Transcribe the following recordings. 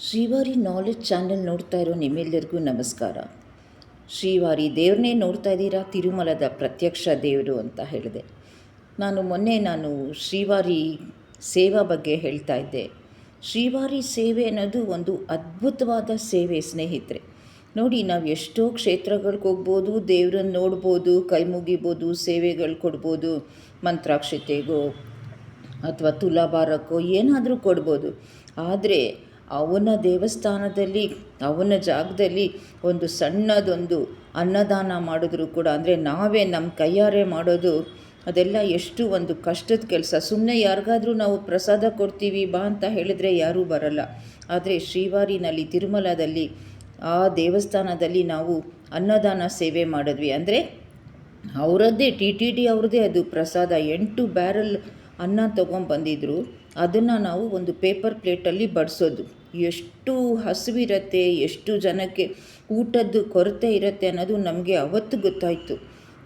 Srivari knowledge channel ನೋಡ್ತಾ ಇರೋ ನಿಮ್ಮೆಲ್ಲರಿಗೂ ನಮಸ್ಕಾರ. ಶ್ರೀವಾರಿ ದೇವ್ರನ್ನೇ ನೋಡ್ತಾ ಇದ್ದೀರಾ, ತಿರುಮಲದ ಪ್ರತ್ಯಕ್ಷ ದೇವರು ಅಂತ ಹೇಳಿದೆ. ನಾನು ಶ್ರೀವಾರಿ ಸೇವಾ ಬಗ್ಗೆ ಹೇಳ್ತಾ ಇದ್ದೆ. ಶ್ರೀವಾರಿ ಸೇವೆ ಅನ್ನೋದು ಒಂದು ಅದ್ಭುತವಾದ ಸೇವೆ ಸ್ನೇಹಿತರೆ. ನೋಡಿ, ನಾವು ಎಷ್ಟೋ ಕ್ಷೇತ್ರಗಳಿಗೆ ಹೋಗ್ಬೋದು, ದೇವ್ರನ್ನ ನೋಡ್ಬೋದು, ಕೈ ಮುಗಿಬೋದು, ಸೇವೆಗಳು ಕೊಡ್ಬೋದು, ಮಂತ್ರಾಕ್ಷತೆಗೋ ಅಥವಾ ತುಲಾಭಾರಕ್ಕೋ ಏನಾದರೂ ಕೊಡ್ಬೋದು. ಆದರೆ ಅವನ ದೇವಸ್ಥಾನದಲ್ಲಿ, ಅವನ ಜಾಗದಲ್ಲಿ ಒಂದು ಸಣ್ಣದೊಂದು ಅನ್ನದಾನ ಮಾಡಿದ್ರು ಕೂಡ, ಅಂದರೆ ನಾವೇ ನಮ್ಮ ಕೈಯಾರೆ ಮಾಡೋದು, ಅದೆಲ್ಲ ಎಷ್ಟು ಒಂದು ಕಷ್ಟದ ಕೆಲಸ. ಸುಮ್ಮನೆ ಯಾರಿಗಾದ್ರೂ ನಾವು ಪ್ರಸಾದ ಕೊಡ್ತೀವಿ ಬಾ ಅಂತ ಹೇಳಿದರೆ ಯಾರೂ ಬರಲ್ಲ. ಆದರೆ ಶ್ರೀವಾರಿನಲ್ಲಿ, ತಿರುಮಲದಲ್ಲಿ, ಆ ದೇವಸ್ಥಾನದಲ್ಲಿ ನಾವು ಅನ್ನದಾನ ಸೇವೆ ಮಾಡಿದ್ವಿ. ಅಂದರೆ ಅವರದ್ದೇ TTD ಅವ್ರದ್ದೇ ಅದು ಪ್ರಸಾದ. 8 ಬ್ಯಾರಲ್ ಅನ್ನ ತೊಗೊಂಬಂದಿದ್ರು. ಅದನ್ನು ನಾವು ಒಂದು ಪೇಪರ್ ಪ್ಲೇಟಲ್ಲಿ ಬಡಿಸೋದು. ಎಷ್ಟು ಹಸಿವಿರುತ್ತೆ, ಎಷ್ಟು ಜನಕ್ಕೆ ಊಟದ್ದು ಕೊರತೆ ಇರುತ್ತೆ ಅನ್ನೋದು ನಮಗೆ ಅವತ್ತು ಗೊತ್ತಾಯಿತು.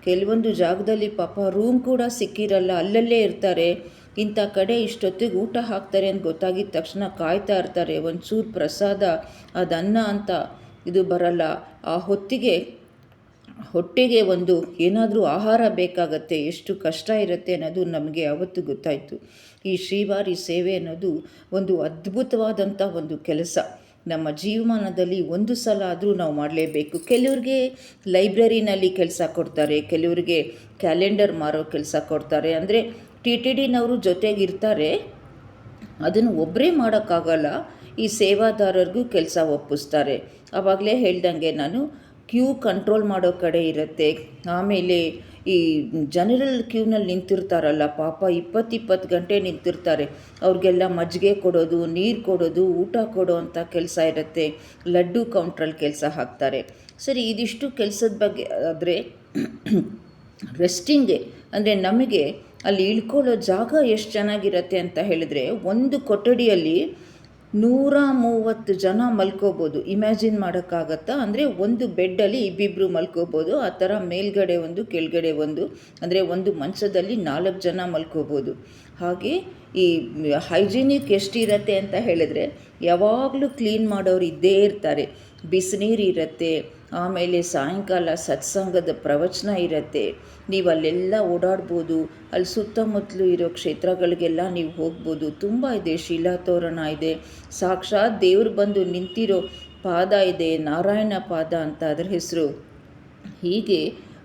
ಕೆಲವೊಂದು ಜಾಗದಲ್ಲಿ ಪಾಪ ರೂಮ್ ಕೂಡ ಸಿಕ್ಕಿರಲ್ಲ, ಅಲ್ಲಲ್ಲೇ ಇರ್ತಾರೆ. ಇಂಥ ಕಡೆ ಇಷ್ಟೊತ್ತಿಗೆ ಊಟ ಹಾಕ್ತಾರೆ ಅಂತ ಗೊತ್ತಾಗಿದ್ದ ತಕ್ಷಣ ಕಾಯ್ತಾ ಇರ್ತಾರೆ. ಒಂಚೂರು ಪ್ರಸಾದ, ಅದನ್ನ ಅಂತ ಇದು ಬರಲ್ಲ. ಆ ಹೊಟ್ಟೆಗೆ ಒಂದು ಏನಾದರೂ ಆಹಾರ ಬೇಕಾಗತ್ತೆ. ಎಷ್ಟು ಕಷ್ಟ ಇರುತ್ತೆ ಅನ್ನೋದು ನಮಗೆ ಅವತ್ತು ಗೊತ್ತಾಯಿತು. ಈ ಶ್ರೀವಾರಿ ಸೇವೆ ಅನ್ನೋದು ಒಂದು ಅದ್ಭುತವಾದಂಥ ಒಂದು ಕೆಲಸ. ನಮ್ಮ ಜೀವಮಾನದಲ್ಲಿ ಒಂದು ಸಲ ಆದರೂ ನಾವು ಮಾಡಲೇಬೇಕು. ಕೆಲವ್ರಿಗೆ ಲೈಬ್ರರಿನಲ್ಲಿ ಕೆಲಸ ಕೊಡ್ತಾರೆ, ಕೆಲವರಿಗೆ ಕ್ಯಾಲೆಂಡರ್ ಮಾರೋ ಕೆಲಸ ಕೊಡ್ತಾರೆ. ಅಂದರೆ TTDನವರು ಜೊತೆಗಿರ್ತಾರೆ. ಅದನ್ನು ಒಬ್ಬರೇ ಮಾಡೋಕ್ಕಾಗಲ್ಲ. ಈ ಸೇವಾದಾರರಿಗೂ ಕೆಲಸ ಒಪ್ಪಿಸ್ತಾರೆ. ಆವಾಗಲೇ ಹೇಳ್ದಂಗೆ ನಾನು ಕ್ಯೂ ಕಂಟ್ರೋಲ್ ಮಾಡೋ ಕಡೆ ಇರುತ್ತೆ. ಆಮೇಲೆ ಈ ಜನರಲ್ ಕ್ಯೂನಲ್ಲಿ ನಿಂತಿರ್ತಾರಲ್ಲ, ಪಾಪ 20 ಗಂಟೆ ನಿಂತಿರ್ತಾರೆ. ಅವ್ರಿಗೆಲ್ಲ ಮಜ್ಜಿಗೆ ಕೊಡೋದು, ನೀರು ಕೊಡೋದು, ಊಟ ಕೊಡೋ ಅಂಥ ಕೆಲಸ ಇರುತ್ತೆ. ಲಡ್ಡು ಕೌಂಟ್ರಲ್ಲಿ ಕೆಲಸ ಹಾಕ್ತಾರೆ. ಸರಿ, ಇದಿಷ್ಟು ಕೆಲಸದ ಬಗ್ಗೆ. ಆದರೆ ರೆಸ್ಟಿಂಗ್ಗೆ, ಅಂದರೆ ನಮಗೆ ಅಲ್ಲಿ ಇಳ್ಕೊಳ್ಳೋ ಜಾಗ ಎಷ್ಟು ಚೆನ್ನಾಗಿರುತ್ತೆ ಅಂತ ಹೇಳಿದ್ರೆ, ಒಂದು ಕೊಠಡಿಯಲ್ಲಿ 130 ಜನ ಮಲ್ಕೋಬೋದು. ಇಮ್ಯಾಜಿನ್ ಮಾಡೋಕ್ಕಾಗತ್ತಾ? ಅಂದರೆ ಒಂದು ಬೆಡ್ಡಲ್ಲಿ ಇಬ್ಬಿಬ್ಬರು ಮಲ್ಕೋಬೋದು. ಆ ಥರ ಮೇಲ್ಗಡೆ ಒಂದು, ಕೆಳಗಡೆ ಒಂದು, ಅಂದರೆ ಒಂದು ಮಂಚದಲ್ಲಿ 4 ಜನ ಮಲ್ಕೋಬೋದು. ಹಾಗೆ ಈ ಹೈಜಿನಿಕ್ ಎಷ್ಟಿರುತ್ತೆ ಅಂತ ಹೇಳಿದ್ರೆ, ಯಾವಾಗಲೂ ಕ್ಲೀನ್ ಮಾಡೋರು ಇದ್ದೇ ಇರ್ತಾರೆ. ಬಿಸಿನೀರು ಇರುತ್ತೆ. ಆಮೇಲೆ ಸಾಯಂಕಾಲ ಸತ್ಸಂಗದ ಪ್ರವಚನ ಇರುತ್ತೆ. ನೀವು ಅಲ್ಲೆಲ್ಲ ಓಡಾಡ್ಬೋದು. ಅಲ್ಲಿ ಸುತ್ತಮುತ್ತಲು ಇರೋ ಕ್ಷೇತ್ರಗಳಿಗೆಲ್ಲ ನೀವು ಹೋಗ್ಬೋದು. ತುಂಬ ಇದೆ. ಶಿಲಾತೋರಣ ಇದೆ, ಸಾಕ್ಷಾತ್ ದೇವ್ರು ಬಂದು ನಿಂತಿರೋ ಪಾದ ಇದೆ, ನಾರಾಯಣ ಪಾದ ಅಂತ ಅದರ ಹೆಸರು. ಹೀಗೆ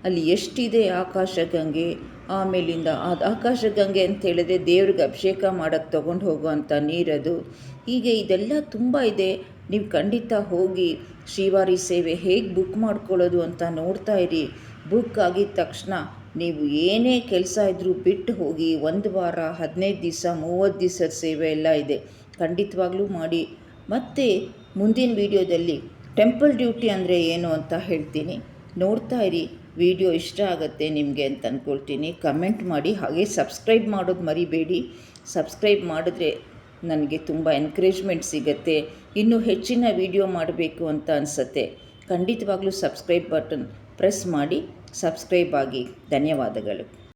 ಅಲ್ಲಿ ಎಷ್ಟಿದೆ ಆಕಾಶಗಂಗೆ. ಆಮೇಲಿಂದ ಅದು ಆಕಾಶಗಂಗೆ ಅಂತ ಹೇಳಿದ್ರೆ ದೇವ್ರಿಗೆ ಅಭಿಷೇಕ ಮಾಡೋಕ್ಕೆ ತೊಗೊಂಡು ಹೋಗುವಂಥ ನೀರದು. ಹೀಗೆ ಇದೆಲ್ಲ ತುಂಬ ಇದೆ. ನೀವು ಖಂಡಿತ ಹೋಗಿ ಶ್ರೀವಾರಿ ಸೇವೆ ಹೇಗೆ ಬುಕ್ ಮಾಡ್ಕೊಳ್ಳೋದು ಅಂತ ನೋಡ್ತಾ ಇರಿ. ಬುಕ್ ಆಗಿದ ತಕ್ಷಣ ನೀವು ಏನೇ ಕೆಲಸ ಇದ್ದರೂ ಬಿಟ್ಟು ಹೋಗಿ. 1 ವಾರ, 15 ದಿವಸ, 30 ದಿವಸದ ಸೇವೆ ಎಲ್ಲ ಇದೆ. ಖಂಡಿತವಾಗ್ಲೂ ಮಾಡಿ. ಮತ್ತು ಮುಂದಿನ ವಿಡಿಯೋದಲ್ಲಿ ಟೆಂಪಲ್ ಡ್ಯೂಟಿ ಅಂದರೆ ಏನು ಅಂತ ಹೇಳ್ತೀನಿ. ನೋಡ್ತಾ ಇರಿ. ವಿಡಿಯೋ ಇಷ್ಟ ಆಗುತ್ತೆ ನಿಮಗೆ ಅಂತ ಅಂದ್ಕೊಳ್ತೀನಿ. ಕಮೆಂಟ್ ಮಾಡಿ. ಹಾಗೆ ಸಬ್ಸ್ಕ್ರೈಬ್ ಮಾಡೋದು ಮರಿಬೇಡಿ. ಸಬ್ಸ್ಕ್ರೈಬ್ ಮಾಡಿದ್ರೆ ನನಗೆ ತುಂಬ ಎನ್ಕರೇಜ್ಮೆಂಟ್ ಸಿಗುತ್ತೆ. ಇನ್ನೂ ಹೆಚ್ಚಿನ ವಿಡಿಯೋ ಮಾಡಬೇಕು ಅಂತ ಅನಿಸುತ್ತೆ. ಖಂಡಿತವಾಗ್ಲೂ ಸಬ್ಸ್ಕ್ರೈಬ್ ಬಟನ್ ಪ್ರೆಸ್ ಮಾಡಿ ಸಬ್ಸ್ಕ್ರೈಬ್ ಆಗಿ. ಧನ್ಯವಾದಗಳು.